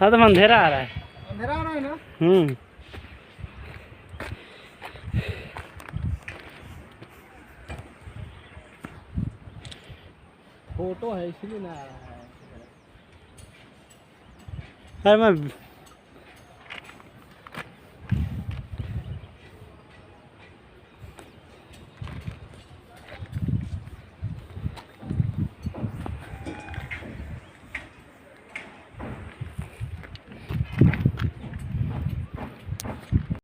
हाँ तो अंधेरा आ रहा है। अंधेरा आ रहा है ना। फोटो है इसलिए ना आ रहा है। अरे मैं